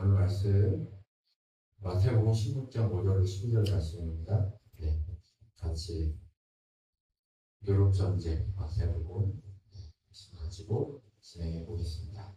오늘 말씀 마태복음 16장 5절 12절 말씀입니다. 네, 같이 유럽 전쟁 마태복음 가지고 진행해 보겠습니다.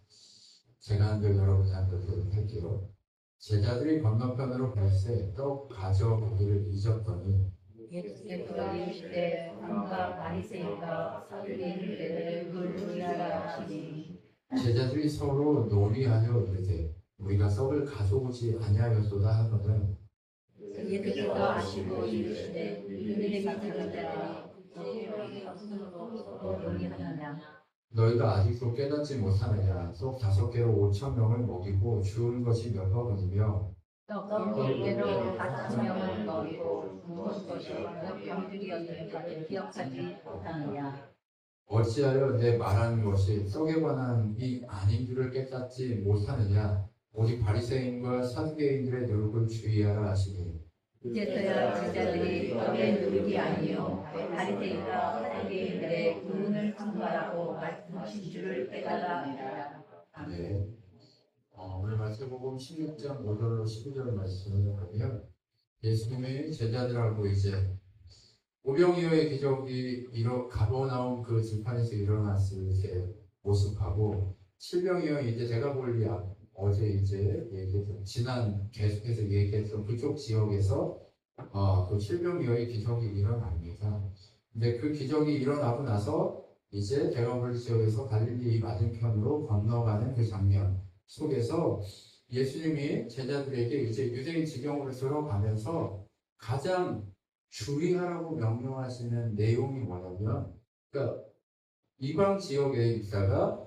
제가 한 절 여러분이 한 절 교육할게요. 제자들이 건너편으로 갈새 떡 가져오기를 잊었더니 예수께서 이르시되 삼가 바리새인과 사두개인들을 놀리하라 하시니 제자들이 서로 놀이하여 이르되 우리가 떡을 가져오지 아니하였도다 하거든. 예수께서 아시고 이르시되 너희들이 들으라 너희에게 없으므로 놀리하느냐. 너희가 아직도 깨닫지 못하느냐. 떡 5개로 5,000명을 먹이고 주운 것이 몇 법이며 떡 10개로 4,000명을 먹이고 무엇 것이 몇 병들이었는가를 기억하지 못하느냐. 어찌하여 내 말하는 것이 떡에 관한 이 아닌 줄을 깨닫지 못하느냐. 오직 바리새인과 사두개인들의 노릇을 주의하라 하시니 이제서야 제자들이 떡의 노릇이 아니요 바리새인과 사두개인들의 교훈을 참가라고 말씀하신 줄을 깨달아. 네. 오늘 마태복음 16장 5절로 12절 말씀을 보면 예수님의 제자들하고 이제 오병이어의 기적이 가버나움 그 들판에서 일어났을 때 모습하고 칠병이어 이제 대가볼리 앞 어제 이제 얘기했던 계속해서 얘기했던 그쪽 지역에서 그 칠병이어의 기적이 일어납니다. 근데 그 기적이 일어나고 나서 이제 대가볼리 지역에서 갈릴리 맞은편으로 건너가는 그 장면 속에서 예수님이 제자들에게 이제 유대인 지경으로 들어가면서 가장 주의하라고 명령하시는 내용이 뭐냐면, 그러니까 이방 지역에 있다가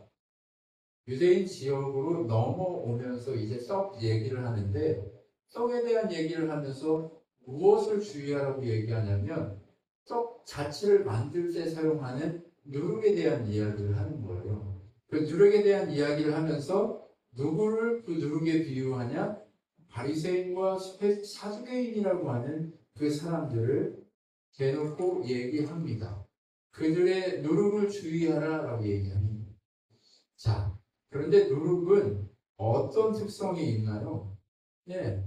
유대인 지역으로 넘어오면서 이제 떡 얘기를 하는데, 떡에 대한 얘기를 하면서 무엇을 주의하라고 얘기하냐면 떡 자체를 만들 때 사용하는 누룩에 대한 이야기를 하는 거예요. 그 누룩에 대한 이야기를 하면서 누구를 그 누룩에 비유하냐? 바리새인과 사두개인이라고 하는 그 사람들을 대놓고 얘기합니다. 그들의 누룩을 주의하라라고 얘기합니다. 자, 그런데 누룩은 어떤 특성이 있나요? 네,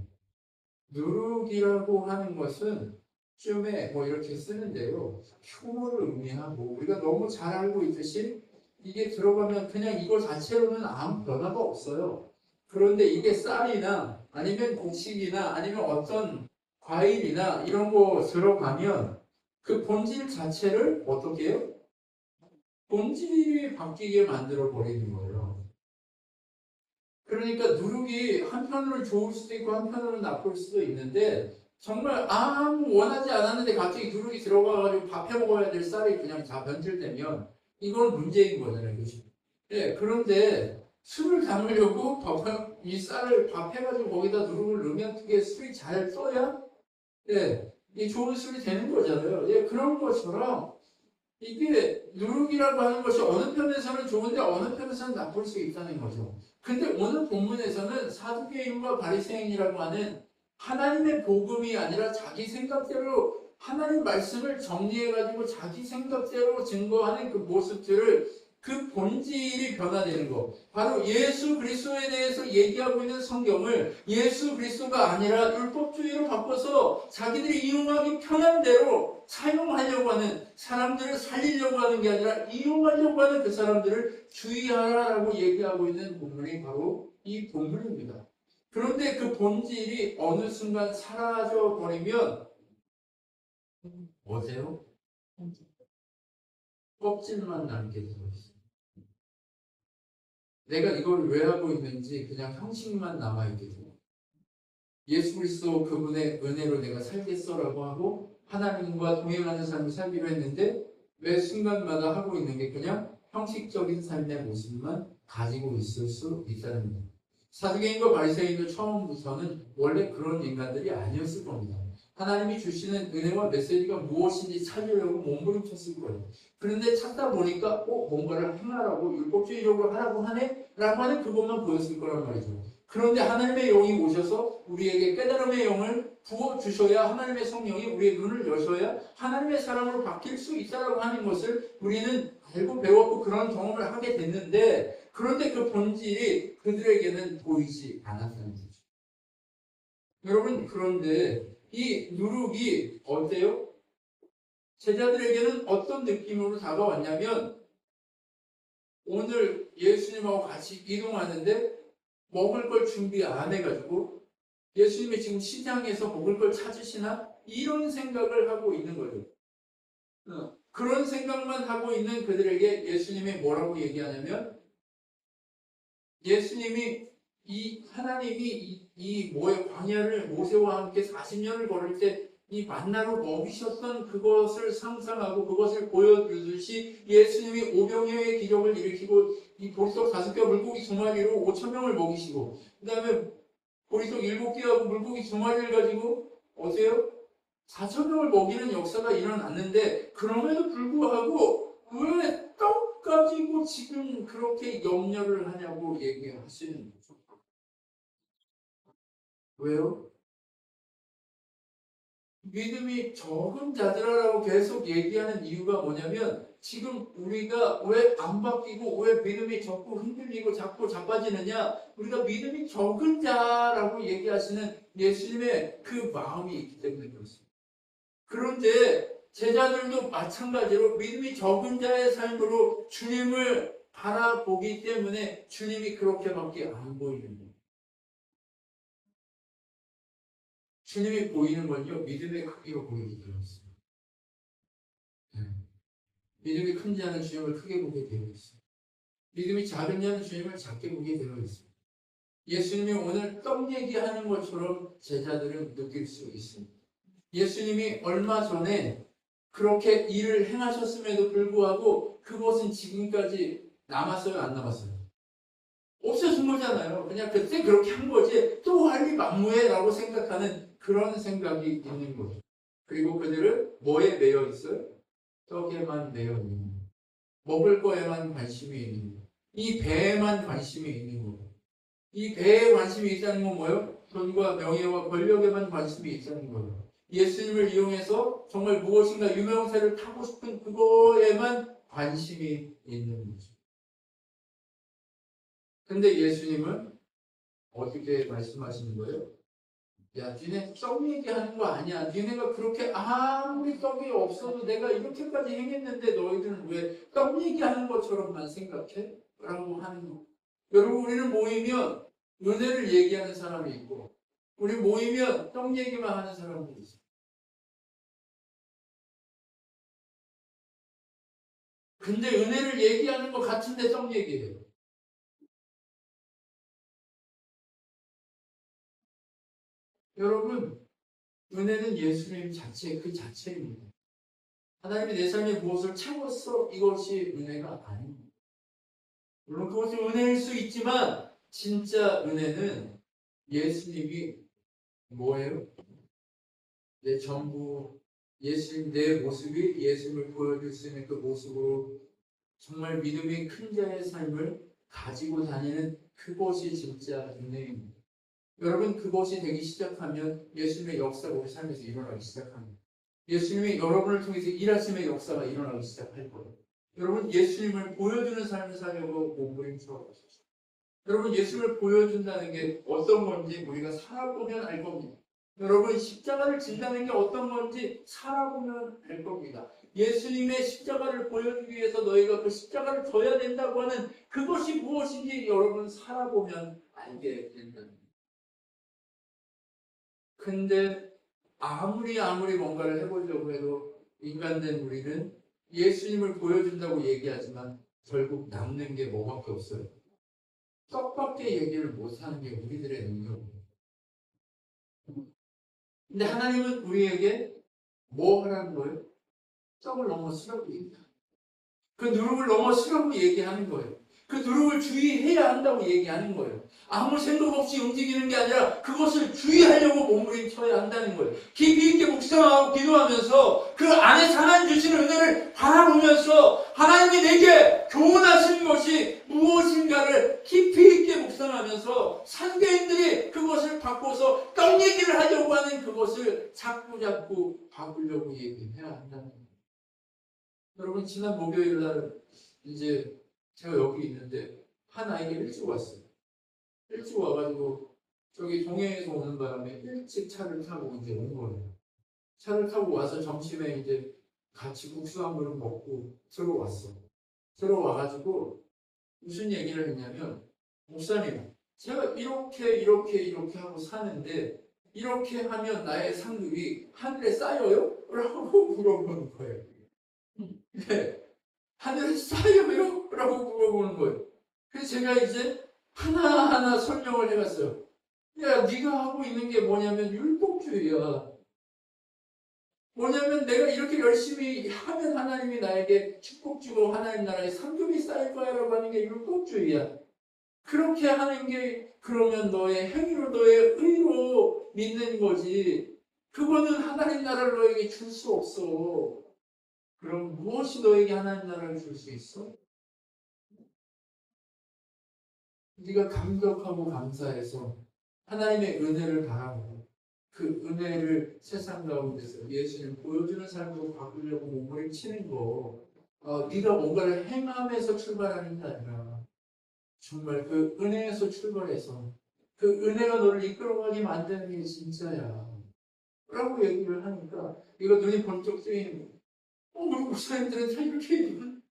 누룩이라고 하는 것은 쯤에 이렇게 쓰는데요, 흉물을 의미하고 우리가 너무 잘 알고 있듯이 이게 들어가면 그냥 이거 자체로는 아무 변화가 없어요. 그런데 이게 쌀이나 아니면 곡식이나 아니면 어떤 과일이나 이런 거 들어가면 그 본질 자체를 어떻게 해요? 본질이 바뀌게 만들어 버리는 거예요. 그러니까 누룩이 한편으로는 좋을 수도 있고 한편으로는 나쁠 수도 있는데 정말 아무 원하지 않았는데 갑자기 누룩이 들어가가지고 밥 해 먹어야 될 쌀이 그냥 다 변질되면 이건 문제인 거잖아요. 그렇죠? 네, 그런데 술을 담으려고 이 쌀을 밥 해가지고 거기다 누룩을 넣으면 그게 술이 잘 써야 이 좋은 술이 되는 거잖아요. 그런 것처럼 이게 누룩이라고 하는 것이 어느 편에서는 좋은데 어느 편에서는 나쁠 수 있다는 거죠. 근데 오늘 본문에서는 사두개인과 바리새인이라고 하는 하나님의 복음이 아니라 자기 생각대로 하나님 말씀을 정리해가지고 자기 생각대로 증거하는 그 모습들을 그 본질이 변화되는 것. 바로 예수 그리스도에 대해서 얘기하고 있는 성경을 예수 그리스도가 아니라 율법주의로 바꿔서 자기들이 이용하기 편한 대로 사용하려고 하는 사람들을 살리려고 하는 게 아니라 이용하려고 하는 그 사람들을 주의하라라고 얘기하고 있는 본문이 바로 이 본문입니다. 그런데 그 본질이 어느 순간 사라져 버리면 뭐세요? 껍질만 남게 되어 있어요. 내가 이걸 왜 하고 있는지 그냥 형식만 남아있게 돼요. 예수 그리스도 그분의 은혜로 내가 살겠어라고 하고 하나님과 동행하는 삶을 살기로 했는데 매 순간마다 하고 있는 게 그냥 형식적인 삶의 모습만 가지고 있을 수 있다는 거예요. 사두개인과 바리새인도 처음부터는 원래 그런 인간들이 아니었을 겁니다. 하나님이 주시는 은혜와 메시지가 무엇인지 찾으려고 몸부림쳤을 거예요. 그런데 찾다 보니까 뭔가를 행하라고 율법주의적으로 하라고 하네? 라고 하는 그것만 보였을 거란 말이죠. 그런데 하나님의 영이 오셔서 우리에게 깨달음의 영을 부어주셔야 하나님의 성령이 우리의 눈을 여셔야 하나님의 사람으로 바뀔 수 있다라고 하는 것을 우리는 알고 배웠고 그런 경험을 하게 됐는데 그런데 그 본질이 그들에게는 보이지 않았다는 거죠. 여러분, 그런데 이 누룩이 어때요? 제자들에게는 어떤 느낌으로 다가왔냐면, 오늘 예수님하고 같이 이동하는데 먹을 걸 준비 안 해가지고 예수님이 지금 시장에서 먹을 걸 찾으시나? 이런 생각을 하고 있는 거죠. 그런 생각만 하고 있는 그들에게 예수님이 뭐라고 얘기하냐면, 예수님이 하나님이 뭐의 광야를 모세와 함께 40년을 걸을 때 이 만나로 먹이셨던 그것을 상상하고 그것을 보여주듯이 예수님이 500여의 기적을 일으키고 이 보리떡 5개와 물고기 2마리로 5,000명을 먹이시고, 그 다음에 보리떡 7개하고 물고기 2마리를 가지고 어때요? 4,000명을 먹이는 역사가 일어났는데, 그럼에도 불구하고 왜 떡 가지고 지금 그렇게 염려를 하냐고 얘기하시는 거죠. 왜요? 믿음이 적은 자들아라고 계속 얘기하는 이유가 뭐냐면, 지금 우리가 왜 안 바뀌고 왜 믿음이 자꾸 흔들리고 자꾸 자빠지느냐? 우리가 믿음이 적은 자라고 얘기하시는 예수님의 그 마음이 있기 때문에 그렇습니다. 그런데 제자들도 마찬가지로 믿음이 적은 자의 삶으로 주님을 바라보기 때문에 주님이 그렇게밖에 안 보이는 거예요. 주님이 보이는 건요, 믿음의 크기로 보이게 되어 있어요. 믿음이 큰 자는 주님을 크게 보게 되어 있어요. 믿음이 작은 자는 주님을 작게 보게 되어 있어요. 예수님이 오늘 떡 얘기하는 것처럼 제자들은 느낄 수 있습니다. 예수님이 얼마 전에 그렇게 일을 행하셨음에도 불구하고 그것은 지금까지 남았어요, 안 남았어요? 없어진 거잖아요. 그냥 그때 그렇게 한 거지 또 할 일 만무해라고 생각하는 그런 생각이 있는 거죠. 그리고 그들은 뭐에 매여 있어요? 떡에만 매여 있는 거예요. 먹을 거에만 관심이 있는 거예요. 이 배에만 관심이 있는 거예요. 이 배에 관심이 있다는 건 뭐예요? 돈과 명예와 권력에만 관심이 있다는 거예요. 예수님을 이용해서 정말 무엇인가 유명세를 타고 싶은 그거에만 관심이 있는 거죠. 근데 예수님은 어떻게 말씀하시는 거예요? 야, 니네 떡 얘기하는 거 아니야. 니네가 그렇게 아무리 떡이 없어도 내가 이렇게까지 행했는데 너희들은 왜 떡 얘기하는 것처럼만 생각해? 라고 하는 거. 여러분, 우리는 모이면 은혜를 얘기하는 사람이 있고, 우리 모이면 떡 얘기만 하는 사람들이 있어요. 근데 은혜를 얘기하는 것 같은데 떡 얘기해요. 여러분, 은혜는 예수님 자체, 그 자체입니다. 하나님이 내 삶에 무엇을 채웠어? 이것이 은혜가 아닙니다. 물론 그것이 은혜일 수 있지만, 진짜 은혜는 예수님이 뭐예요? 내 전부, 예수님, 내 모습이 예수님을 보여줄 수 있는 그 모습으로 정말 믿음이 큰 자의 삶을 가지고 다니는 그것이 진짜 은혜입니다. 여러분, 그것이 되기 시작하면 예수님의 역사가 우리 삶에서 일어나기 시작합니다. 예수님이 여러분을 통해서 일하심의 역사가 일어나기 시작할 거예요. 여러분, 예수님을 보여주는 삶을 살려고 몸부림쳐보십시오. 여러분, 예수님을 보여준다는 게 어떤 건지 우리가 살아보면 알 겁니다. 여러분, 십자가를 진다는 게 어떤 건지 살아보면 알 겁니다. 예수님의 십자가를 보여주기 위해서 너희가 그 십자가를 져야 된다고 하는 그것이 무엇인지 여러분 살아보면 알게 된다는 거예요. 근데 아무리 뭔가를 해보려고 해도 인간된 우리는 예수님을 보여준다고 얘기하지만 결국 남는 게 뭐밖에 없어요. 떡밖에 얘기를 못하는 게 우리들의 능력이에요. 근데 하나님은 우리에게 뭐 하라는 거예요? 떡을 넘어서라고 얘기해요. 그 누룩을 넘어서라고 얘기하는 거예요. 그 누룩을 주의해야 한다고 얘기하는 거예요. 아무 생각 없이 움직이는 게 아니라 그것을 주의하려고 몸부림쳐야 한다는 거예요. 깊이 있게 묵상하고 기도하면서 그 안에서 하나님 주시는 은혜를 바라보면서 하나님이 내게 교훈하신 것이 무엇인가를 깊이 있게 묵상하면서 상대인들이 그것을 바꿔서 떡 얘기를 하려고 하는 그것을 자꾸 바꾸려고 얘기해야 한다는 거예요. 여러분, 지난 목요일 날 이제 제가 여기 있는데 한 아이가 일찍 왔어요. 일찍 와가지고 저기 동해에서 오는 바람에 일찍 차를 타고 이제 온 거예요. 차를 타고 와서 점심에 이제 같이 국수 한 그릇 먹고 들어왔어. 들어와가지고 무슨 얘기를 했냐면, 목사님, 제가 이렇게 하고 사는데 이렇게 하면 나의 상급이 하늘에 쌓여요? 라고 물어보는 거예요. 네, 하늘에 쌓여요? 라고 물어보는 거예요. 그래서 제가 이제 하나하나 설명을 해봤어요. 야, 네가 하고 있는 게 뭐냐면 율법주의야. 뭐냐면 내가 이렇게 열심히 하면 하나님이 나에게 축복 주고 하나님 나라에 상급이 쌓일 거야라고 하는 게 율법주의야. 그렇게 하는 게 그러면 너의 행위로 너의 의로 믿는 거지. 그거는 하나님 나라를 너에게 줄 수 없어. 그럼 무엇이 너에게 하나님 나라를 줄 수 있어? 네가 감격하고 감사해서 하나님의 은혜를 바라고 그 은혜를 세상 가운데서 예수님 보여주는 삶으로 바꾸려고 몸부림치는 거, 네가 뭔가를 행함에서 출발하는 게 아니라 정말 그 은혜에서 출발해서 그 은혜가 너를 이끌어가게 만드는 게 진짜야 라고 얘기를 하니까 이거 눈이 번쩍 뜨이는 거야. 우리 목사님들은 다 이렇게 얘기하는.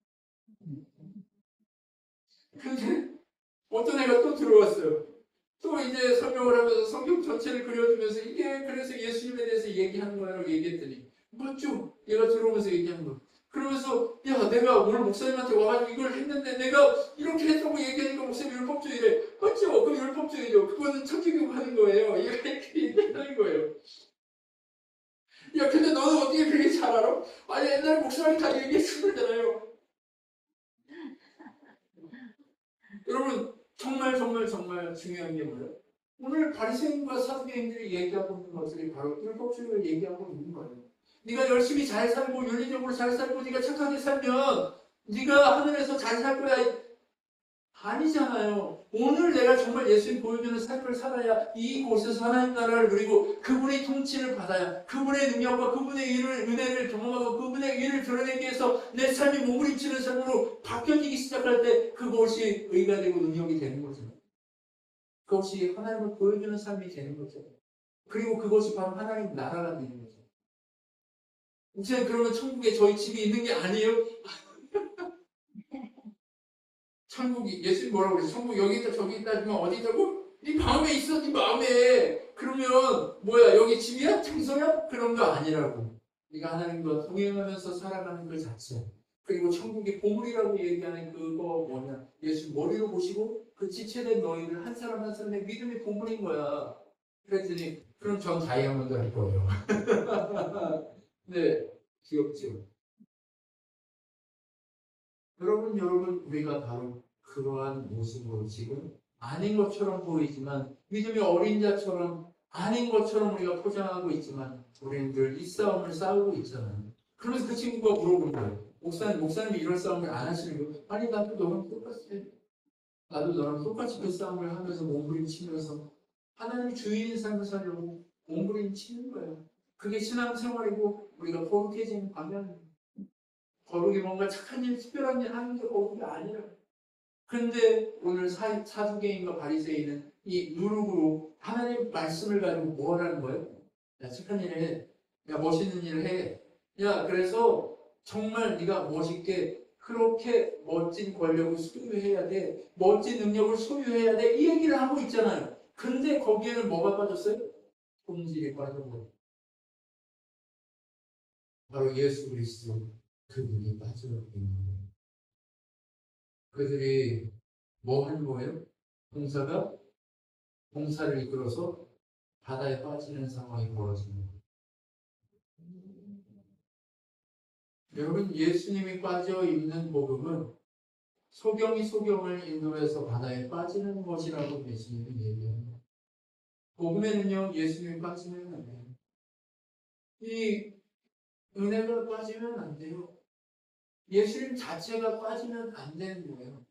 근데 어떤 애가 또 들어왔어요. 또 이제 설명을 하면서 성경 전체를 그려주면서 이게 그래서 예수님에 대해서 얘기하는 거라고 얘기했더니 맞죠? 얘가 들어오면서 얘기한 거. 그러면서 야, 내가 오늘 목사님한테 와가지고 이걸 했는데 내가 이렇게 했다고 얘기하니까 목사님 율법주의래. 맞죠? 그럼 율법주의죠. 그거는 천주교 하는 거예요. 이렇게 얘기하는 거예요. 야, 근데 너는 어떻게 그렇게 잘 알아? 아니, 옛날 목사님이 다 얘기했었잖아요. 여러분, 정말 중요한 게 뭐예요? 오늘 바리새인과 사두개인들이 얘기하고 있는 것들이 바로 율법주의를 얘기하고 있는 거예요. 네가 열심히 잘 살고 윤리적으로 잘 살고 네가 착하게 살면 네가 하늘에서 잘 살 거야. 아니잖아요. 오늘 내가 정말 예수님 보여주는 삶을 살아야 이곳에서 하나님 나라를 누리고 그분의 통치를 받아야 그분의 능력과 그분의 은혜를 경험하고 그분의 의를 드러내기 위해서 내 삶이 몸부림치는 삶으로 바뀌어지기 시작할 때 그것이 의가 되고 능력이 되는 거죠. 그것이 하나님을 보여주는 삶이 되는 거죠. 그리고 그것이 바로 하나님 나라가 되는 거죠. 이제 그러면 천국에 저희 집이 있는 게 아니에요? 천국이 예수님 뭐라고 그래? 천국 여기 있다 저기 있다 하지만 어디 있다고? 네 마음에 있어, 네 마음에. 그러면 뭐야, 여기 집이야? 장소야? 그런 거 아니라고. 네가 하나님과 동행하면서 살아가는 그 자체. 그리고 천국의 보물이라고 얘기하는 그거 뭐냐? 예수 머리로 보시고 그 지체된 너희를 한 사람 한 사람의 믿음의 보물인 거야. 그랬더니 그럼 전 다이아몬드 할 거예요. 네, 귀엽죠. 여러분, 우리가 바로 그러한 모습으로 지금 아닌 것처럼 보이지만 믿음의 어린 자처럼 아닌 것처럼 우리가 포장하고 있지만 우리는 늘 이 싸움을 싸우고 있잖아요. 그러면서 그 친구가 물어본 거예요. 목사님이 이런 싸움을 안 하시는 거예요? 아니, 나도 너랑 똑같아. 나도 너랑 똑같이 그 싸움을 하면서 몸부림치면서 하나님 주인인 삶을 살려고 몸부림치는 거예요. 그게 신앙생활이고 우리가 거룩해지는 방향입니다. 거룩이 뭔가 착한 일, 특별한 일 하는 게 거룩이 아니라. 그런데 오늘 사두개인과 바리새인은 이 누룩으로 하나님 말씀을 가지고 뭘 하는 거예요? 야, 착한 일을 해. 야, 멋있는 일을 해. 야, 그래서 정말 네가 멋있게 그렇게 멋진 권력을 소유해야 돼. 멋진 능력을 소유해야 돼. 이 얘기를 하고 있잖아요. 근데 거기에는 뭐가 빠졌어요? 본질이 빠진 거예요. 바로 예수 그리스도 그분이 빠져있는 거예요. 그들이 뭐 하는 거예요? 봉사를 이끌어서 바다에 빠지는 상황이 벌어지는 거예요. 여러분, 예수님이 빠져 있는 복음은 소경이 소경을 인도해서 바다에 빠지는 것이라고 예수님이 얘기합니다. 복음에는요, 예수님이 빠지면 안 돼요. 이 은혜가 빠지면 안 돼요. 예수님 자체가 빠지면 안 되는 거예요.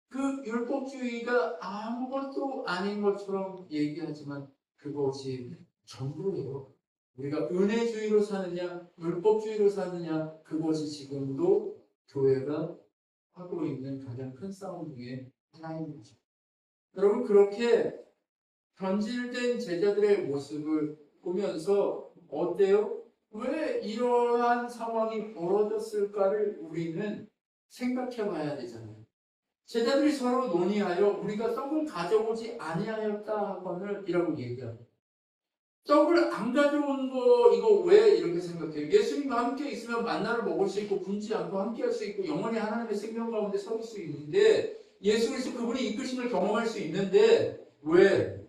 그 율법주의가 아무것도 아닌 것처럼 얘기하지만 그것이 전부예요. 우리가 은혜주의로 사느냐, 율법주의로 사느냐, 그것이 지금도 교회가 하고 있는 가장 큰 싸움 중에 하나님이죠. 여러분 그렇게 변질된 제자들의 모습을 보면서 어때요? 왜 이러한 상황이 벌어졌을까를 우리는 생각해 봐야 되잖아요. 제자들이 서로 논의하여 우리가 떡을 가져오지 아니하였다 하거늘 이라고 얘기합니다. 떡을 안 가져온 거 이거 왜 이렇게 생각해요? 예수님과 함께 있으면 만나를 먹을 수 있고 굶지 않고 함께 할 수 있고 영원히 하나님의 생명 가운데 설 수 있는데 예수 그리스도 그분이 이끄심을 경험할 수 있는데 왜?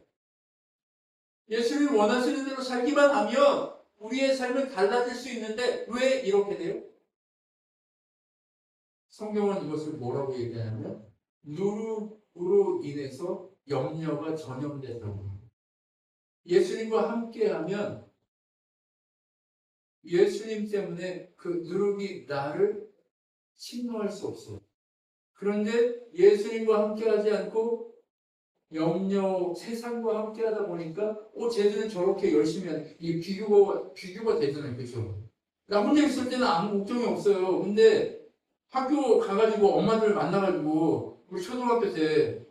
예수님이 원하시는 대로 살기만 하면 우리의 삶은 달라질 수 있는데 왜 이렇게 돼요? 성경은 이것을 뭐라고 얘기하냐면 누룩으로 인해서 염려가 전염된다고 합니다. 예수님과 함께하면 예수님 때문에 그 누룩이 나를 침노할 수 없어요. 그런데 예수님과 함께하지 않고 염려, 세상과 함께하다 보니까 쟤들은 저렇게 열심히 하는 이 비교가 되잖아요. 그렇죠? 나 혼자 있을 때는 아무 걱정이 없어요. 근데 학교 가가지고 엄마들 만나가지고 우리 초등학교 때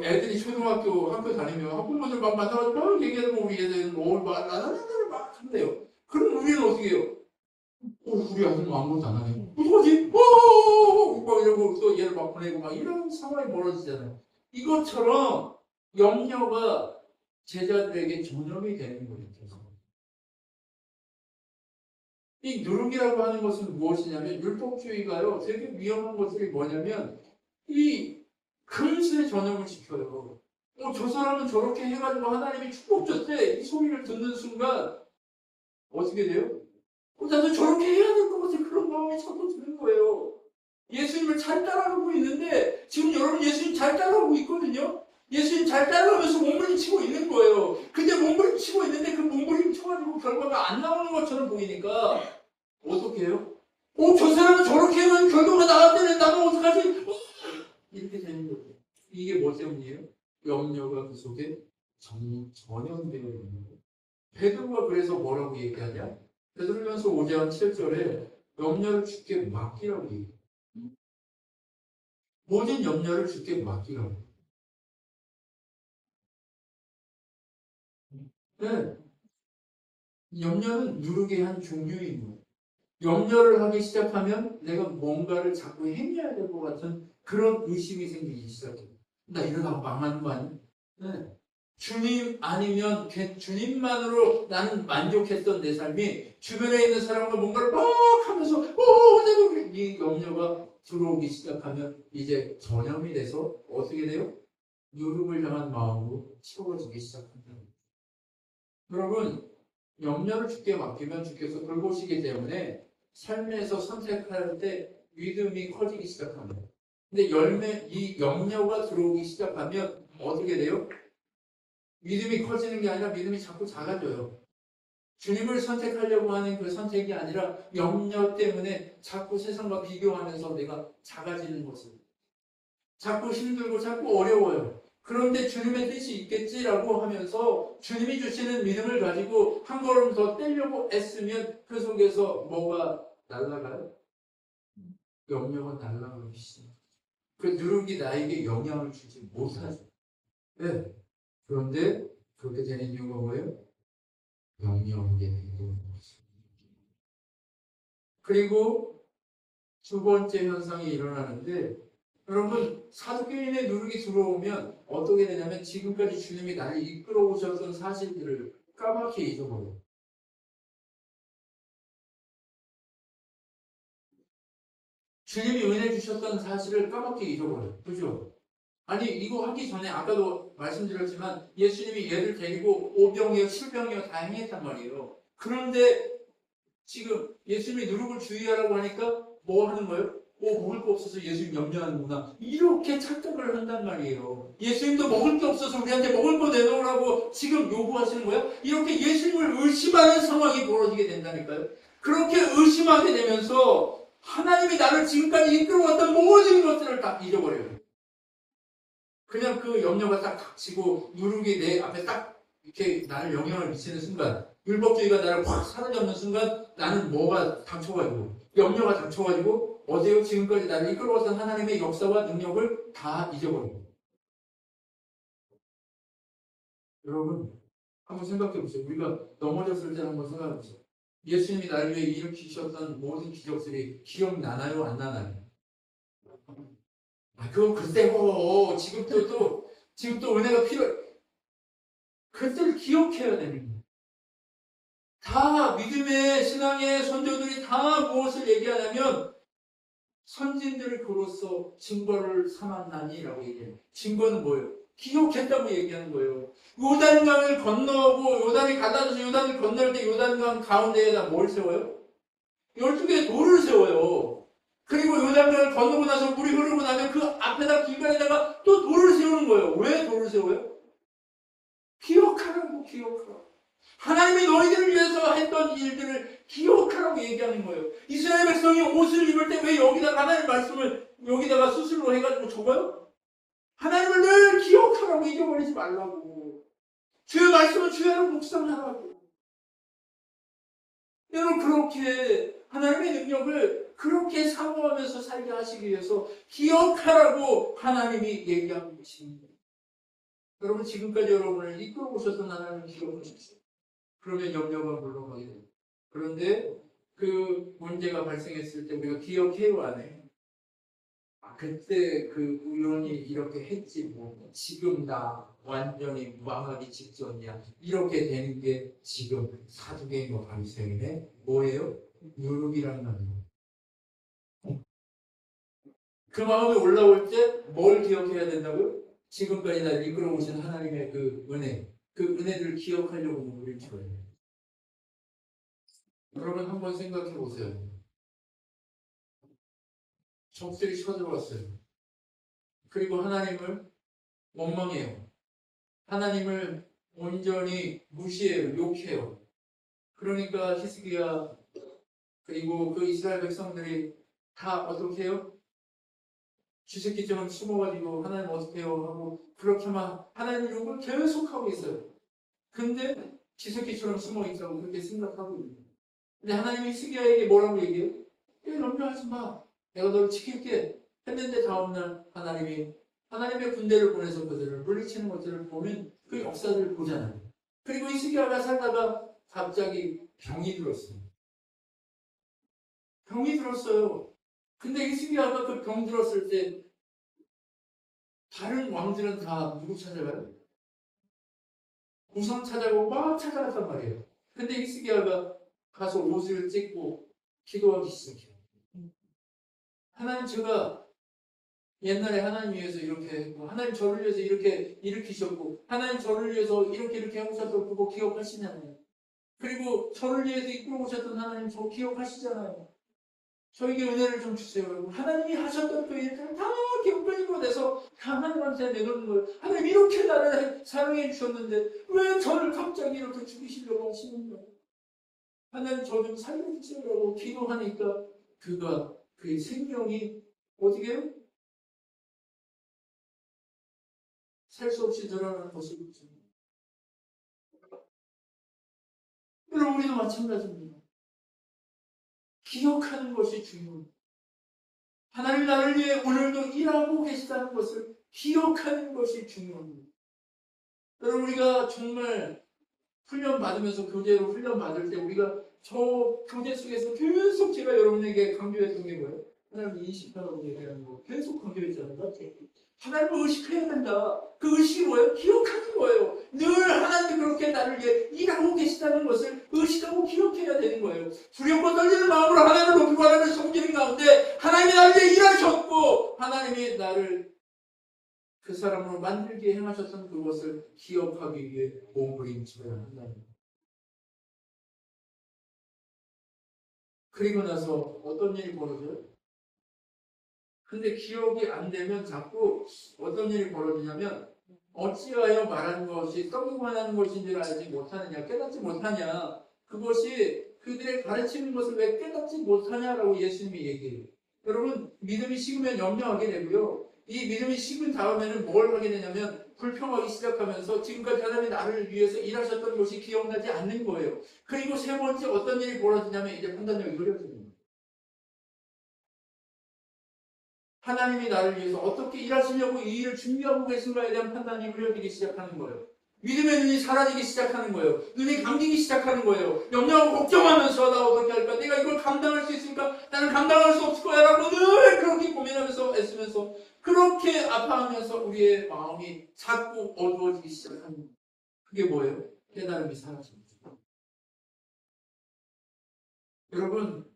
애들이 학교 다니면 학부모들 막 만나가지고 막 얘기하는 거 우리 애들 나나나나를 막 한대요. 그럼 우리는 어떻게 해요? 우리 아들은 아무것도 안 하네. 어떡하지? 막 이러고 또 얘를 막 보내고 막 이런 상황이 벌어지잖아요. 이것처럼 염려가 제자들에게 전염이 되는 거예요. 이 누룩이라고 하는 것은 무엇이냐면 율법주의가요 되게 위험한 것들이 뭐냐면 이 금수의 전염을 시켜요. 저 사람은 저렇게 해가지고 하나님이 축복 줬대. 이 소리를 듣는 순간 어떻게 돼요? 나도 저렇게 해야 될 것 같아. 그런 마음이 자꾸 드는 거예요. 예수님을 잘 따라가고 있는데 지금 여러분 예수님 잘 따라가고 있거든요. 예수님 잘 따라가면서 몸부림치고 있는 거예요. 근데 몸부림치고 있는데 그 몸부림 쳐가지고 결과가 안 나오는 것처럼 보이니까 어떻게 해요? 저 사람은 저렇게 하면 결과가 나왔는데 나는 어떡하지? 이렇게 되는 거예요. 이게 뭐 때문이에요? 염려가 그 속에 전염되어 있는 거예요. 베드로가 그래서 뭐라고 얘기하냐? 베드로전서 5장 7절에 염려를 주께 맡기라고 얘기해요. 모든 염려를 주께 맡기라고. 네. 염려는 누룩의 한 종류인 거예요. 염려를 하기 시작하면 내가 뭔가를 자꾸 행해야 될 것 같은 그런 의식이 생기기 시작해요. 나 이러다가 망하는 거 아니야? 네. 주님 아니면 주님만으로 나는 만족했던 내 삶이 주변에 있는 사람과 뭔가를 막 하면서 내가 이 염려가 들어오기 시작하면 이제 전염이 돼서 어떻게 돼요? 누룩을 향한 마음으로 채워지기 시작합니다. 여러분 염려를 주께 맡기면 주께서 돌보시기 때문에 삶에서 선택할 때 믿음이 커지기 시작합니다. 근데 이 염려가 들어오기 시작하면 어떻게 돼요? 믿음이 커지는 게 아니라 믿음이 자꾸 작아져요. 주님을 선택하려고 하는 그 선택이 아니라 염려 때문에 자꾸 세상과 비교하면서 내가 작아지는 것을. 자꾸 힘들고 자꾸 어려워요. 그런데 주님의 뜻이 있겠지라고 하면서 주님이 주시는 믿음을 가지고 한 걸음 더 떼려고 애쓰면 그 속에서 뭐가 날아가요? 염려가 날아가기 시작해요. 그 누룩이 나에게 영향을 주지 못하죠. 네. 그런데 그렇게 되는 이유가 뭐예요? 염려하게 되는 것입니다. 그리고 두 번째 현상이 일어나는데 여러분 사두개인의 누룩이 들어오면 어떻게 되냐면 지금까지 주님이 나를 이끌어 오셨던 사실들을 까맣게 잊어버려요. 주님이 은혜 주셨던 사실을 까맣게 잊어버려요. 그죠? 아니 이거 하기 전에 아까도 말씀드렸지만 예수님이 얘를 데리고 5병이요 7병이요 다 행했단 말이에요. 그런데 지금 예수님이 누룩을 주의하라고 하니까 뭐 하는 거예요? 먹을 거 없어서 예수님 염려하는구나. 이렇게 착각을 한단 말이에요. 예수님도 먹을 게 없어서 우리한테 먹을 거 내놓으라고 지금 요구하시는 거예요? 이렇게 예수님을 의심하는 상황이 벌어지게 된다니까요. 그렇게 의심하게 되면서 하나님이 나를 지금까지 이끌어왔던 모든 것들을 다 잊어버려요. 그냥 그 염려가 딱 닥치고 누룩이 내 앞에 딱 이렇게 나를 영향을 미치는 순간 율법주의가 나를 확 사로잡는 순간 나는 뭐가 닥쳐가지고 염려가 닥쳐가지고 어제요 지금까지 나를 이끌어왔던 하나님의 역사와 능력을 다 잊어버려요. 여러분, 한번 생각해 보세요. 우리가 넘어졌을 때 한번 생각해 보세요. 예수님이 나를 위해 일으키셨던 모든 기적들이 기억나나요? 안 나나요? 그건 글쎄고, 지금도 은혜가 그때를 기억해야 되는 거예요. 다 믿음의 신앙의 선조들이 다 무엇을 얘기하냐면 선진들을 그로써 증거를 삼았나니라고 얘기해요. 증거는 뭐예요? 기억했다고 얘기하는 거예요. 요단강을 건너고 요단이 갈라져서 요단을 건널 때 요단강 가운데에다 뭘 세워요? 12개의 돌을 세워요. 그리고 요단강을 건너고 나서 물이 흐르고 나면 그 앞에다 길가에다가 또 돌을 세우는 거예요. 왜 돌을 세워요? 기억하라고, 기억하라고. 하나님이 너희들을 위해서 했던 일들을 기억하라고 얘기하는 거예요. 이스라엘 백성이 옷을 입을 때 왜 여기다가 하나님의 말씀을 여기다가 수술로 해가지고 적어요? 하나님을 늘 기억하라고, 잊어버리지 말라고. 주의 말씀은 주야로 묵상하라고. 여러분, 그렇게 하나님의 능력을 그렇게 사모하면서 살게 하시기 위해서 기억하라고 하나님이 얘기하는 것입니다. 여러분, 지금까지 여러분을 이끌어 오셨던 하나님을 기억하셨어요. 그러면 염려가 물러가게 됩니다. 그런데 그 문제가 발생했을 때 우리가 기억해요, 안 해요? 그때 그 우연히 이렇게 했지 뭐 지금 나 완전히 망하기 직전이야. 이렇게 되는 게 지금 사두개인과 바리새인의 뭐예요? 누룩이란 말이에요. 그 마음이 올라올 때 뭘 기억해야 된다고요? 지금까지 날 이끌어 오신 하나님의 그 은혜들을 기억하려고 몸부림쳐요. 여러분 한번 생각해 보세요. 적들이 쳐들어왔어요. 그리고 하나님을 원망해요. 하나님을 온전히 무시해요. 욕해요. 그러니까 히스기야 그리고 그 이스라엘 백성들이 다 어떻게 해요? 쥐새끼처럼 숨어가지고 하나님 어떻게 해요? 하고 그렇게만 하나님 욕을 계속하고 있어요. 근데 쥐새끼처럼 숨어 있다고 그렇게 생각하고 있는 거예요. 근데 하나님이 히스기야에게 뭐라고 얘기해요? 염려하지 마. 내가 너를 지킬게. 했는데 다음날 하나님의 군대를 보내서 그들을 물리치는 것들을 보면 그 역사들을 보잖아요. 그리고 히스기야가 살다가 갑자기 병이 들었어요. 병이 들었어요. 근데 히스기야가 그 병 들었을 때 다른 왕들은 다 누구 찾아가요? 우상 찾아가고 막 찾아갔단 말이에요. 근데 히스기야가 가서 옷을 찢고 기도하기 시작해요. 하나님, 제가 옛날에 하나님 위해서 이렇게 했고 하나님 저를 위해서 이렇게 일으키셨고 하나님 저를 위해서 이렇게 해오셨던 그거 기억하시잖아요. 그리고 저를 위해서 이끌어 오셨던 하나님 저 기억하시잖아요. 저에게 은혜를 좀 주세요. 여러분. 하나님이 하셨던 그 일들을 다 기억하시고 내서 하나님한테 내놓는 거예요. 하나님 이렇게 나를 사랑해 주셨는데 왜 저를 갑자기 이렇게 죽이시려고 하시는 거예요? 하나님 저 좀 살려주세요라고 기도하니까 그의 생명이 어떻게 해요? 살 수 없이 드러나는 것을 보죠. 여러분, 우리도 마찬가지입니다. 기억하는 것이 중요합니다. 하나님이 나를 위해 오늘도 일하고 계시다는 것을 기억하는 것이 중요합니다. 여러분, 우리가 정말 훈련 받으면서 교제로 훈련 받을 때 우리가 저 교제 속에서 계속 제가 여러분에게 강조했던 게 뭐예요? 하나님 인식하라고 얘기하는 거 계속 강조했잖아요. 하나님을 의식해야 된다. 그 의식이 뭐예요? 기억하는 거예요. 늘 하나님이 그렇게 나를 위해 일하고 계시다는 것을 의식하고 기억해야 되는 거예요. 두렵고 떨리는 마음으로 하나님을 높이고 하나님을 섬기는 가운데 하나님이 나를 위해 일하셨고 하나님이 나를 그 사람으로 만들게 행하셨던 그것을 기억하기 위해 몸부림쳐야 한다는. 그리고 나서 어떤 일이 벌어져요? 근데 기억이 안 되면 자꾸 어떤 일이 벌어지냐면 어찌하여 말하는 것이 떡이만 하는 것인 줄 알지 못하느냐, 깨닫지 못하냐. 그것이 그들의 가르치는 것을 왜 깨닫지 못하냐라고 예수님이 얘기해요. 여러분, 믿음이 식으면 염려하게 되고요. 이 믿음이 식은 다음에는 뭘 하게 되냐면 불평하기 시작하면서 지금까지 하나님이 나를 위해서 일하셨던 것이 기억나지 않는 거예요. 그리고 세 번째 어떤 일이 벌어지냐면 이제 판단력이 흐려집니다. 하나님이 나를 위해서 어떻게 일하시려고 이 일을 준비하고 계신가에 대한 판단이 흐려지기 시작하는 거예요. 믿음의 눈이 사라지기 시작하는 거예요. 눈이 감기기 시작하는 거예요. 염려하고 걱정하면서 나 어떻게 할까? 내가 이걸 감당할 수 있을까? 나는 감당할 수 없을 거야 라고 늘 그렇게 고민하면서 애쓰면서 그렇게 아파하면서 우리의 마음이 자꾸 어두워지기 시작하는 거예요. 그게 뭐예요? 깨달음이 사라집니다. 여러분,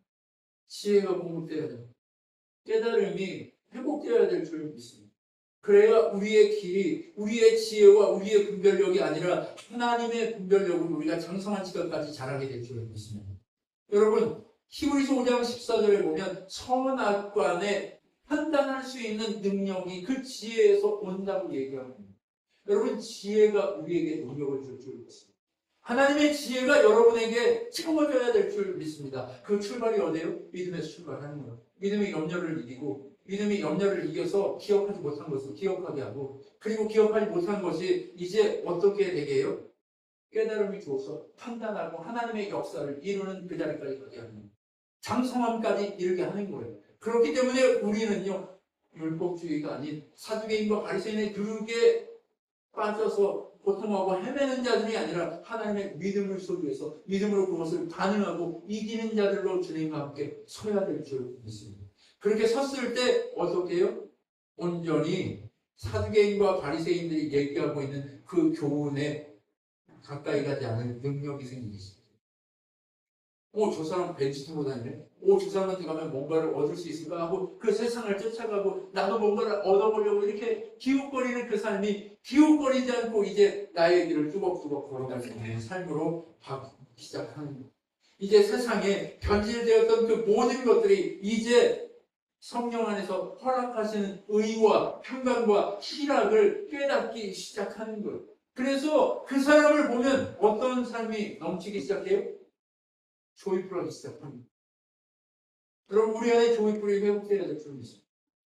지혜가 공급되어야 돼요. 깨달음이 회복되어야 될 줄 믿습니다. 그래야 우리의 길이, 우리의 지혜와 우리의 분별력이 아니라 하나님의 분별력으로 우리가 장성한 지각까지 자라게 될 줄 믿습니다. 여러분, 히브리서 5장 14절에 보면 선악간에 판단할 수 있는 능력이 그 지혜에서 온다고 얘기합니다. 여러분, 지혜가 우리에게 능력을 줄 줄 믿습니다. 하나님의 지혜가 여러분에게 채워져야 될 줄 믿습니다. 그 출발이 어디예요? 믿음에서 출발하는 거예요. 믿음의 염려를 이기고, 믿음이 염려를 이겨서 기억하지 못한 것을 기억하게 하고, 그리고 기억하지 못한 것이 이제 어떻게 되게 해요? 깨달음이 주어서 판단하고 하나님의 역사를 이루는 그 자리까지 가게 하는 거예요. 장성함까지 이르게 하는 거예요. 그렇기 때문에 우리는요, 율법주의가 아닌 사두개인과 바리새인의 교육에 빠져서 고통하고 헤매는 자들이 아니라 하나님의 믿음을 소유해서 믿음으로 그것을 반응하고 이기는 자들로 주님과 함께 서야 될 줄 믿습니다. 그렇게 섰을 때 어떻게 해요? 온전히 사두개인과 바리새인들이 얘기하고 있는 그 교훈에 가까이 가지 않을 능력이 생기기 시작해요. 저 사람 벤치 타고 다니네? 저 사람한테 가면 뭔가를 얻을 수 있을까 하고 그 세상을 쫓아가고 나도 뭔가를 얻어보려고 이렇게 기웃거리는 그 삶이 기웃거리지 않고 이제 나의 길을 뚜벅뚜벅 걸어갈 수 있는 삶으로 바뀌기 시작하는 거예요. 이제 세상에 변질되었던 그 모든 것들이 이제 성령 안에서 허락하시는 의와 평강과 희락을 깨닫기 시작하는 거예요. 그래서 그 사람을 보면 어떤 삶이 넘치기 시작해요? 조이풀하기 시작합니다. 여러분, 우리 안에 조이풀이 회복되어야 될 줄 믿습니다.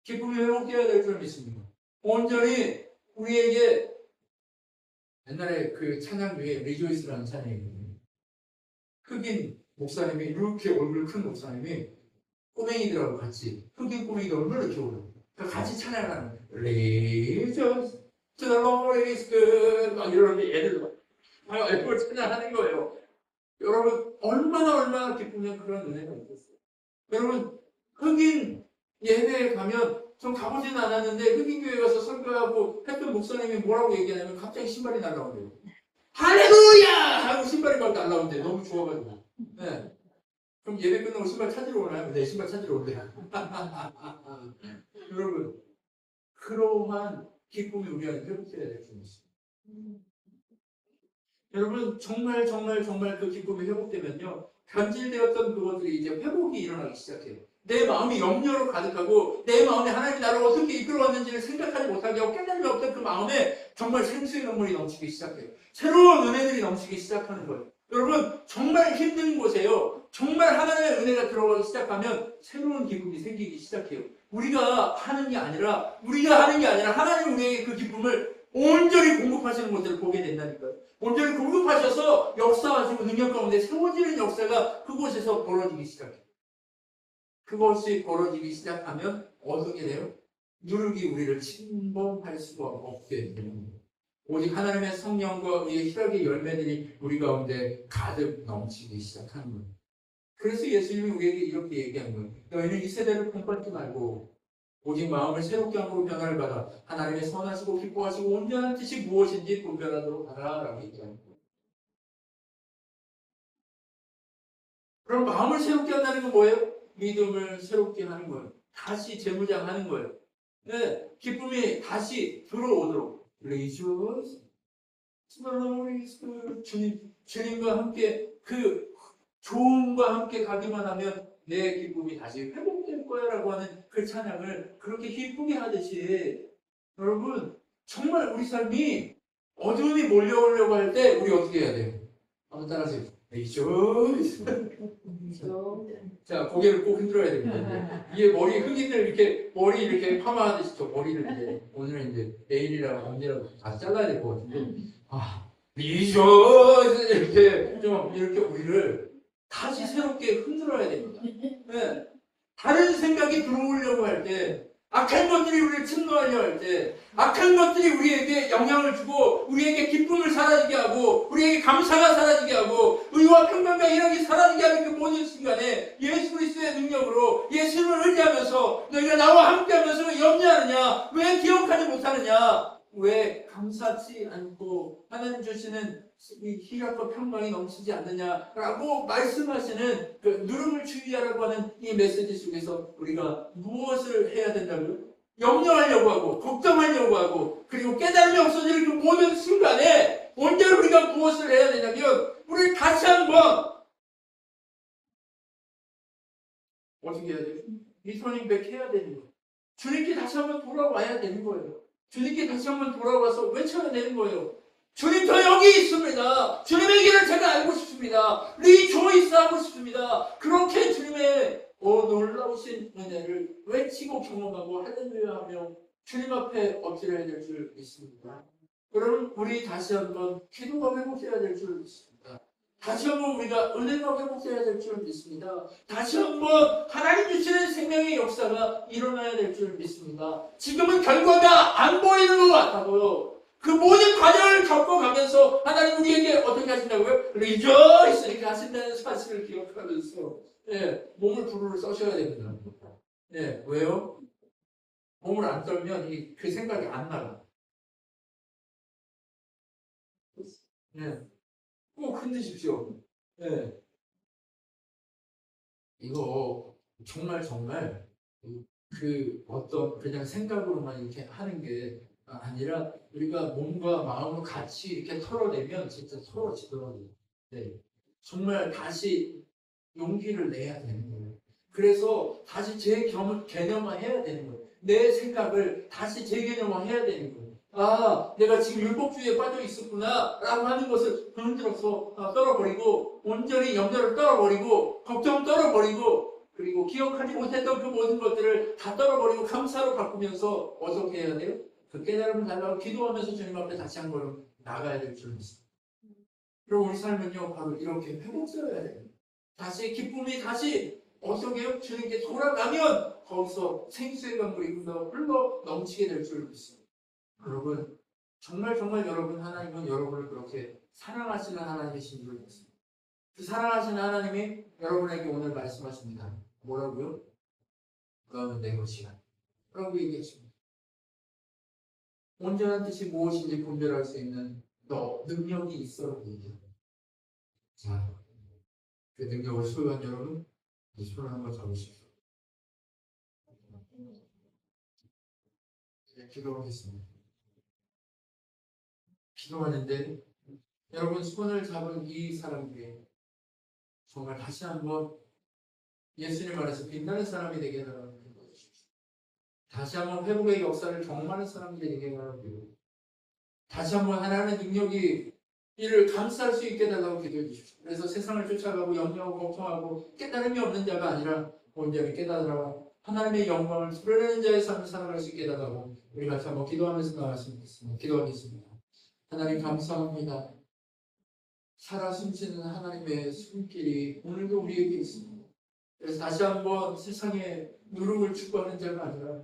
기쁨이 회복되어야 될 줄 믿습니다. 온전히 우리에게 옛날에 그 찬양 중에 리조이스라는 찬양이 있거든요. 흑인 목사님이 이렇게 얼굴 큰 목사님이 꼬맹이들하고 같이 흑인 꼬맹이들 얼굴을 이렇게 올려. 같이 찬양하는 리조이스 to the Lord is good 막 이러는데 애들도 막 애들 찬양하는 거예요. 여러분, 얼마나 기쁘면 그런 은혜가 있겠어요. 여러분, 흑인 예배에 가면 전 가보진 않았는데 흑인 교회 가서 설교하고 했던 목사님이 뭐라고 얘기하냐면 갑자기 신발이 날라온대요. 할렐루야! 하고 신발이 막 날라온대요. 너무 좋아가지고. 네. 그럼 예배 끝나고 신발 찾으러 오나요? 네, 신발 찾으러 온대요. 여러분, 그러한 기쁨이 우리 안에 회복되어야 될 줄 믿습니다. 여러분, 정말 그 기쁨이 회복되면요, 변질되었던 그것들이 이제 회복이 일어나기 시작해요. 내 마음이 염려로 가득하고 내 마음에 하나님이 나를 어떻게 이끌어왔는지를 생각하지 못하게 하고 깨달음이 없던 그 마음에 정말 생수의 눈물이 넘치기 시작해요. 새로운 은혜들이 넘치기 시작하는 거예요. 여러분, 정말 힘든 곳에요, 정말 하나님의 은혜가 들어가기 시작하면 새로운 기쁨이 생기기 시작해요. 우리가 하는 게 아니라 하나님 우리에게 그 기쁨을 온전히 공급하시는 것들을 보게 된다니까요. 온전히 공급하셔서 역사하시고 능력 가운데 세워지는 역사가 그곳에서 벌어지기 시작해요. 그것이 벌어지기 시작하면 어떻게 돼요? 누룩이 우리를 침범할 수가 없게 되는 거예요. 오직 하나님의 성령과 우리의 희락의 열매들이 우리 가운데 가득 넘치기 시작하는 거예요. 그래서 예수님이 우리에게 이렇게 얘기한 거예요. 너희는 이 세대를 본받지 말고 오직 마음을 새롭게 함으로 변화를 받아 하나님의 선하시고 기뻐하시고 온전한 뜻이 무엇인지 분별하도록 하라 라고 얘기하는 거예요. 그럼 마음을 새롭게 한다는 건 뭐예요? 믿음을 새롭게 하는 거예요. 다시 재무장하는 거예요. 네, 기쁨이 다시 들어오도록. Rejoice. 주님과 함께 그 좋음과 함께 가기만 하면 내 기쁨이 다시 회복될 거야 라고 하는 그 찬양을 그렇게 기쁘게 하듯이, 여러분, 정말 우리 삶이 어둠이 몰려오려고 할 때 우리 어떻게 해야 돼요? 한번 따라하세요. Rejoice. 자, 고개를 꼭 흔들어야 됩니다. 이게 흑인들 이렇게 머리 이렇게 파마하듯이 저 머리를 이제 오늘은 이제 내일이랑 언제라고 다 잘라야 될 것 같은데, Rejoice 이렇게 좀 이렇게 우리를 다시 새롭게 흔들어야 됩니다. 네. 다른 생각이 들어오려고 할 때 악한 것들이 우리를 침노하려 할 때, 악한 것들이 우리에게 영향을 주고 우리에게 기쁨을 사라지게 하고 우리에게 감사가 사라지게 하고 의와 평강과 희락이 사라지게 하는 그 모든 순간에 예수 그리스도의 능력으로 예수를 의지하면서 너희가 나와 함께하면서 염려하느냐? 왜 기억하지 못하느냐? 왜 감사치 않고 하나님 주시는 이 희락과 평강이 넘치지 않느냐라고 말씀하시는 그 누름을 주의하라고 하는 이 메시지 속에서 우리가 무엇을 해야 된다고요? 염려하려고 하고 걱정하려고 하고 그리고 깨달음이 없어지는 그 모든 순간에 언제 우리가 무엇을 해야 되냐면 우리 다시 한번 어떻게 해야 돼요? 리터닝백 해야 되는 거예요. 주님께 다시 한번 돌아와야 되는 거예요. 주님께 다시 한번 돌아와서 외쳐야 되는 거예요. 주님 저 여기 있습니다. 주님의 길을 제가 알고 싶습니다. 리조이스 하고 싶습니다. 그렇게 주님의 놀라우신 은혜를 외치고 경험하고 할렐루야 하며 주님 앞에 엎드려야 될 줄 믿습니다. 여러분 우리 다시 한번 기도가 회복해야 될 줄 믿습니다. 다시 한번 우리가 은혜가 회복해야 될 줄 믿습니다. 다시 한번 하나님 주시는 생명의 역사가 일어나야 될 줄 믿습니다. 지금은 결과가 안 보이는 것 같아도 그 모든 과정을 겪어가면서 하나님 우리에게 어떻게 하신다고요? 리조이스 이렇게 하신다는 사실을 기억하면서 몸을 부르르 써셔야 됩니다. 왜요? 몸을 안 떨면 그 생각이 안 나가. 꼭 흔드십시오. 이거 정말 그 어떤 그냥 생각으로만 이렇게 하는 게 아니라 우리가 몸과 마음을 같이 이렇게 털어내면 진짜 서러지더라고요. 정말 다시 용기를 내야 되는 거예요. 그래서 다시 개념화해야 되는 거예요. 내 생각을 다시 재개념화해야 되는 거예요. 내가 지금 율법주의에 빠져 있었구나 라고 하는 것을 흔들어서 떨어버리고 온전히 염려를 떨어버리고 걱정 떨어버리고 그리고 기억하지 못했던 그 모든 것들을 다 떨어버리고 감사로 바꾸면서 어떻게 해야 돼요? 그 깨달음을 달라고 기도하면서 주님 앞에 다시 한 걸음 나가야 될 줄 믿습니다. 그럼 우리 삶은요 바로 이렇게 회복되어야 돼요. 다시 기쁨이 다시 어떻게 해요? 주님께 돌아가면 거기서 생수의 강물이 흘러 넘치게 될 줄 믿습니다. 여러분 정말 여러분 하나님은 여러분을 그렇게 사랑하시는 하나님이신 줄 믿습니다. 그 사랑하시는 하나님이 여러분에게 오늘 말씀하십니다. 뭐라고요? 너는 내 것이야 라고 얘기했습니다. 온전한 뜻이 무엇인지 분별할 수 있는 능력이 있어라고 얘기합니다. 자, 그 능력을 소유한 여러분 이 손을 한번 잡으십시오. 기도하겠습니다. 기도하는데 여러분 손을 잡은 이 사람들이 정말 다시 한번 예수님 안에서 빛나는 사람이 되게 해달라고 기도해 주십시오. 다시 한번 회복의 역사를 경험하는 사람들이 되게 해달라고 다시 한번 하나님의 능력이 이를 감쌀 수 있게 해달라고 기도해 주십시오. 그래서 세상을 쫓아가고 염려하고 걱정하고 깨달음이 없는 자가 아니라 온전히 깨달아 하나님의 영광을 드러내는 자의 삶을 살아갈 수 있게 해달라고 우리 같이 한번 기도하면서 나갔으면 좋겠습니다. 기도하겠습니다. 하나님 감사합니다. 살아 숨쉬는 하나님의 손길이 오늘도 우리에게 있습니다. 그래서 다시 한번 세상의 누룩을 추구하는 자가 아니라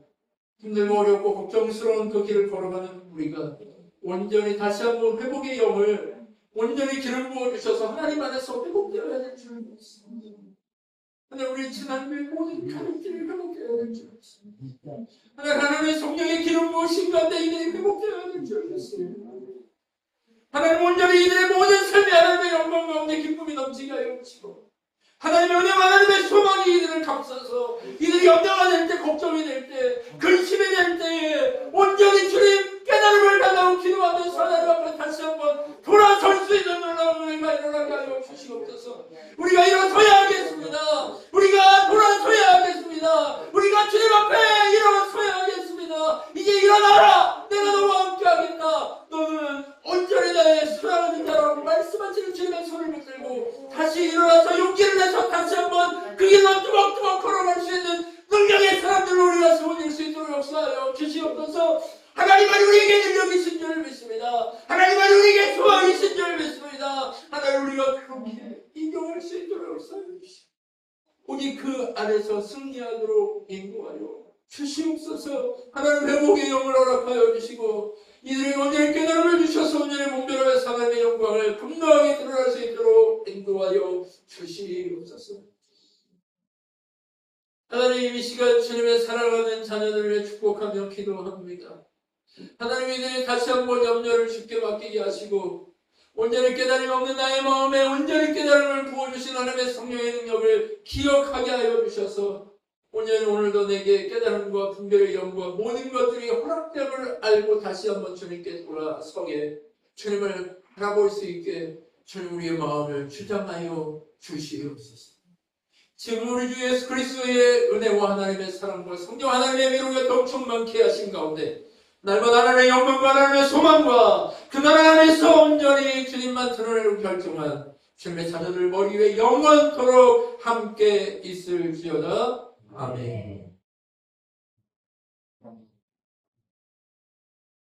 힘들고 어렵고 걱정스러운 그 길을 걸어가는 우리가 온전히 다시 한번 회복의 영을 온전히 기름 부어주셔서 하나님 안에서 회복되어야 될 줄 믿습니다. 하나님 우리 지난주의 모든 가족들을 회복되어야 될 줄 믿습니다. 하나님의 성령의 기름 부으신 가운데 이들이 회복되어야 될 줄 믿습니다. 하나님 온전히 이들의 모든 삶이 하나님의 영광 가운데 기쁨이 넘치게 하여 주시고 하나님의 은혜와 하나님의 소망이 이들을 감싸서 이들이 염려가 될 때 걱정이 될 때 근심이 될 때에 온전히 주님 깨달음을 달라고 기도하면서 하나님 앞에 다시 한번 돌아설 수 있는 놀라운 은혜가 일어나게 하여 주시옵소서. 우리가 일어서야 하겠습니다. 우리가 돌아서야 하겠습니다. 우리가 주님 앞에 일어서야 하겠습니다. 이제 일어나라. 내가 너와 함께 하겠다. 너는 온전히 나의 사랑하는 자라고 말씀하시는 주님의 손을 붙들고 다시 일어나서 용기를 내서 다시 한번 그 길로 뚜벅뚜벅 걸어갈 수 있는 능력의 사람들로 우리가 세워질 수 있도록 역사하여 주시옵소서. 하나님은 우리에게 능력이신 줄 믿습니다. 하나님은 우리에게 소망이신 줄 믿습니다. 하나님 우리가 그렇게 인정할 수 있도록 역사하여 주시옵소서. 오직 그 안에서 승리하도록 인도하여 주시옵소서. 하나님 회복의 영을 허락하여 주시고 이들의 온전히 깨달음을 주셔서 온전히 분별하여 하나님의 영광을 분명하게 드러날 수 있도록 인도하여 주시옵소서. 하나님 이 시간 주님의 사랑하는 자녀들을 축복하며 기도합니다. 하나님 이들이 다시 한번 염려를 주께 맡기게 하시고 온전히 깨달음이 없는 나의 마음에 온전히 깨달음을 부어주신 하나님의 성령의 능력을 기억하게 하여 주셔서 온전히 오늘도 내게 깨달음과 분별의 영과 모든 것들이 허락됨을 알고 다시 한번 주님께 돌아서게 주님을 바라볼 수 있게 주님 우리의 마음을 주장하여 주시옵소서. 지금 우리 주 예수 그리스도의 은혜와 하나님의 사랑과 성령 하나님의 위로가 더욱 충만케 하신 가운데 날마다 하나님의 영광과 하나님의 소망과 그 나라 안에서 온전히 주님만 드러내고 결정한 주님의 자녀들 머리 위에 영원토록 함께 있을지어다. 아멘.